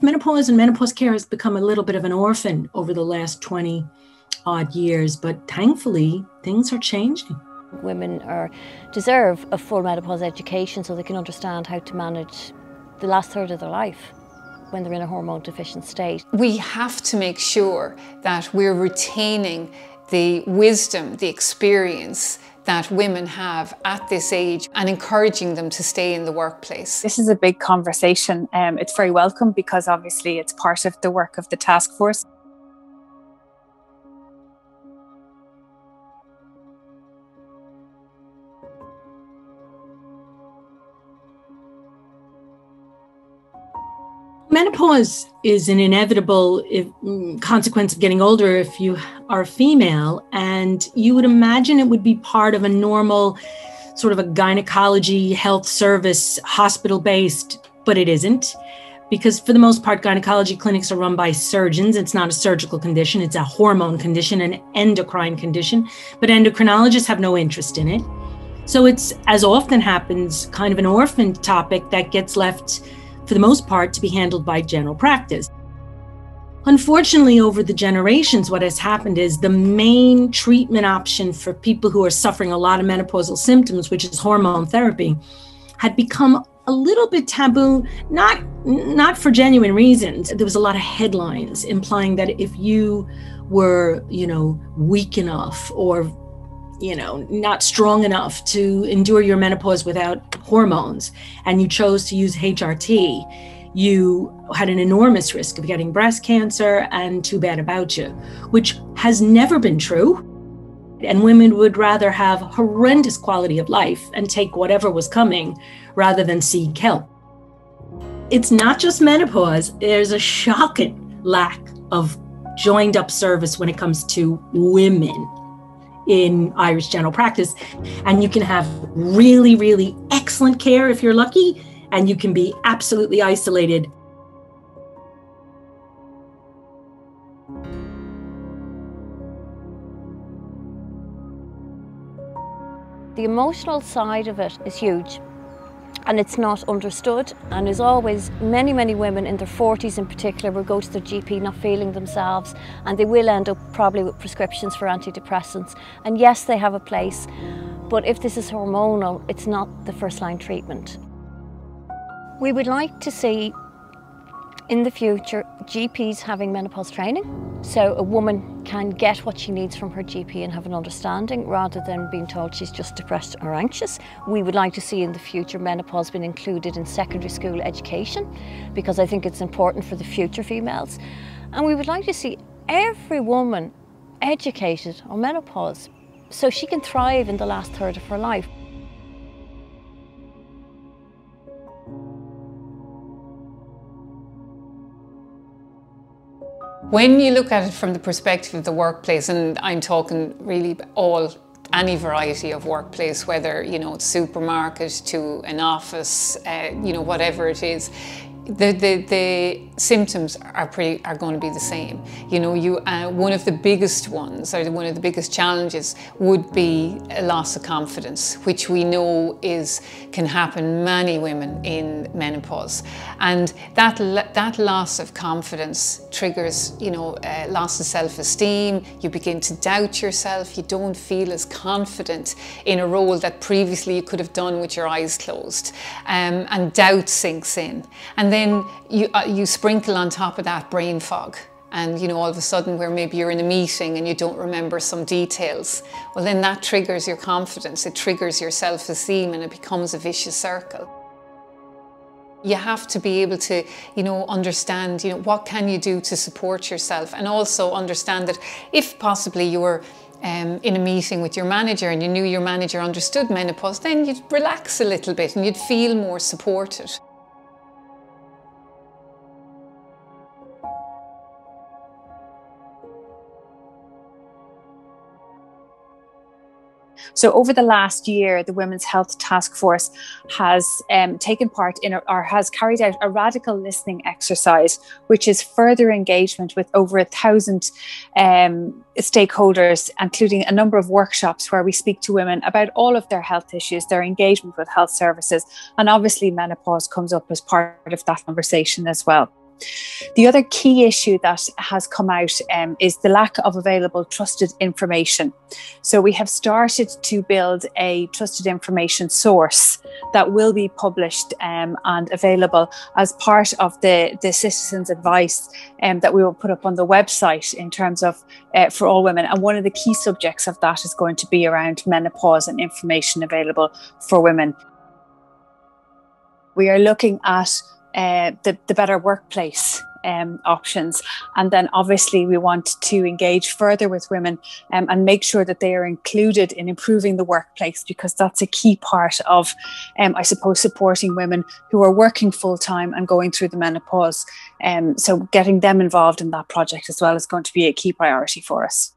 Menopause and menopause care has become a little bit of an orphan over the last 20 odd years, but thankfully things are changing. Women deserve a full menopause education so they can understand how to manage the last third of their life when they're in a hormone deficient state. We have to make sure that we're retaining the wisdom, the experience that women have at this age and encouraging them to stay in the workplace. This is a big conversation. It's very welcome because obviously it's part of the work of the task force. Menopause is an inevitable consequence of getting older if you are female, and you would imagine it would be part of a normal sort of a gynecology health service, hospital-based, but it isn't, because for the most part, gynecology clinics are run by surgeons. It's not a surgical condition, it's a hormone condition, an endocrine condition, but endocrinologists have no interest in it. So it's, as often happens, kind of an orphan topic that gets left for the most part, to be handled by general practice. Unfortunately, over the generations, what has happened is the main treatment option for people who are suffering a lot of menopausal symptoms, which is hormone therapy, had become a little bit taboo, not for genuine reasons. There was a lot of headlines implying that if you were, weak enough or not strong enough to endure your menopause without hormones, and you chose to use HRT, you had an enormous risk of getting breast cancer and too bad about you, which has never been true. And women would rather have horrendous quality of life and take whatever was coming rather than seek help. It's not just menopause. There's a shocking lack of joined up service when it comes to women in Irish general practice. And you can have really, really excellent care if you're lucky, and you can be absolutely isolated. The emotional side of it is huge, and it's not understood, and there's always many women in their 40s in particular will go to their GP not feeling themselves, and they will end up probably with prescriptions for antidepressants. And yes, they have a place, but if this is hormonal, it's not the first line treatment. We would like to see in the future GPs having menopause training, so a woman can get what she needs from her GP and have an understanding rather than being told she's just depressed or anxious. We would like to see in the future menopause being included in secondary school education, because I think it's important for the future females. And we would like to see every woman educated on menopause so she can thrive in the last third of her life. When you look at it from the perspective of the workplace, and I'm talking really any variety of workplace, whether it's supermarket to an office, whatever it is, the symptoms are going to be the same. One of the biggest ones, or one of the biggest challenges, would be a loss of confidence, which we know can happen many women in menopause, and that loss of confidence triggers loss of self-esteem. You begin to doubt yourself. You don't feel as confident in a role that previously you could have done with your eyes closed, and doubt sinks in. And then you sprinkle on top of that brain fog, and all of a sudden, where maybe you're in a meeting and you don't remember some details, well then that triggers your confidence, it triggers your self-esteem, and it becomes a vicious circle. You have to be able to understand what can you do to support yourself, and also understand that if possibly you were in a meeting with your manager and you knew your manager understood menopause, then you'd relax a little bit and you'd feel more supported. So over the last year, the Women's Health Task Force has taken part in or has carried out a radical listening exercise, which is further engagement with over 1,000 stakeholders, including a number of workshops where we speak to women about all of their health issues, their engagement with health services, and obviously menopause comes up as part of that conversation as well. The other key issue that has come out is the lack of available trusted information. So we have started to build a trusted information source that will be published and available as part of the citizens' advice that we will put up on the website in terms of for all women. And one of the key subjects of that is going to be around menopause and information available for women. We are looking at the better workplace options. And then obviously we want to engage further with women and make sure that they are included in improving the workplace, because that's a key part of, I suppose, supporting women who are working full time and going through the menopause. So getting them involved in that project as well is going to be a key priority for us.